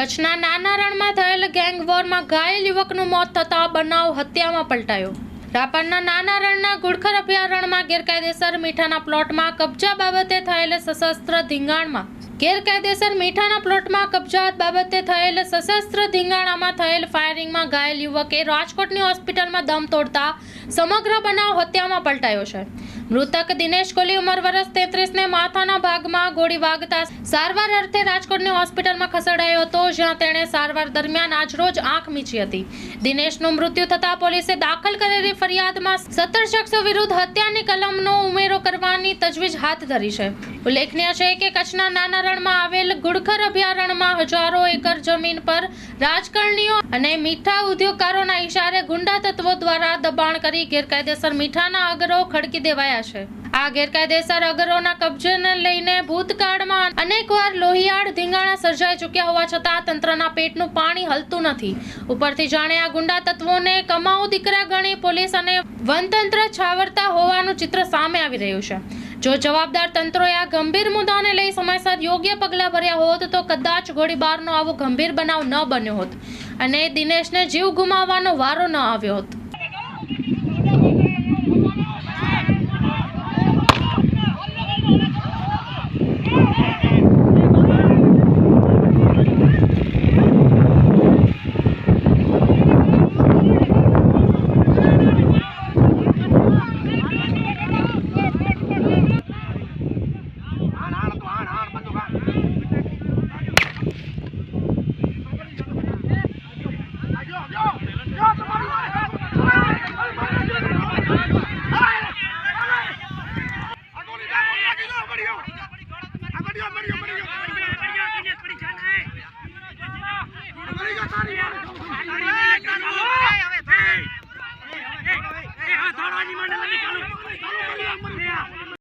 કચ્છના નાના રણમાં થયેલ ગેંગવોરમાં ઘાયલ યુવકનું મોત થતાં બનાવ હત્યામાં પલટાયો। રાપરના નાના રણના ગુડખર અભયારણ્યમાં ગેરકાયદેસર મીઠાના પ્લોટમાં કબજા બાબતે થયેલ સશસ્ત્ર ધીંગાણમાં ગેરકાયદેસર મીઠાના પ્લોટમાં કબજા બાબતે થયેલ સશસ્ત્ર ધીંગાણામાં થયેલ ફાયરિંગમાં ઘાયલ યુવકે રાજકોટની હોસ્પિટલમાં દમ તોડતા સમગ્ર બનાવ હત્યામાં પલટાયો છે। મૃતક દિનેશ કોલી ઉંમર વર્ષ 33 ને માથાના ભાગમાં ગોળી વાગતા સારવાર અર્થે રાજકોટની હોસ્પિટલમાં ખસેડાયો હતો, જ્યાં તેણે સારવાર દરમિયાન આજરોજ આંખ મીચી હતી। દિનેશનું મૃત્યુ થતાં પોલીસે દાખલ કરેલી ફરિયાદમાં 17 શખ્સો વિરુદ્ધ હત્યાની કલમનો ઉમેરો કરવાની તજવીજ હાથ ધરી છે। ઉલ્લેખનીય છે કે કચ્છના નાના રણમાં આવેલ ગુડખર અભયારણ્યમાં હજારો એકર જમીન પર રાજકારણીઓ અને મીઠા ઉદ્યોગકારોના ઇશારે ગુંડા તત્વો દ્વારા દબાણ કરી ગેરકાયદેસર મીઠાના અગરો ખડકી દેવાયા છે। આ ગેરકાયદેસર અગરોના કબજેને લઈને ભૂતકાળમાં અનેકવાર લોહિયાળ ધીંગાણા સર્જાઈ ચૂક્યા હોવા છતાં તંત્રના પેટનું પાણી હલતું નથી। ઉપરથી જાણે આ ગુંડા તત્વોને કમાઉ દીકરા ગણી પોલીસ અને વનતંત્ર છાવરતા હોવાનું ચિત્ર સામે આવી રહ્યું છે। જો જવાબદાર તંત્રોએ આ ગંભીર મુદ્દાને લઈ સમયસર યોગ્ય પગલાં ભર્યા હોત તો કદાચ ગોળીબારનો આવો ગંભીર બનાવ ન બન્યો હોત અને દિનેશને જીવ ગુમાવવાનો વારો ન આવ્યો હોત।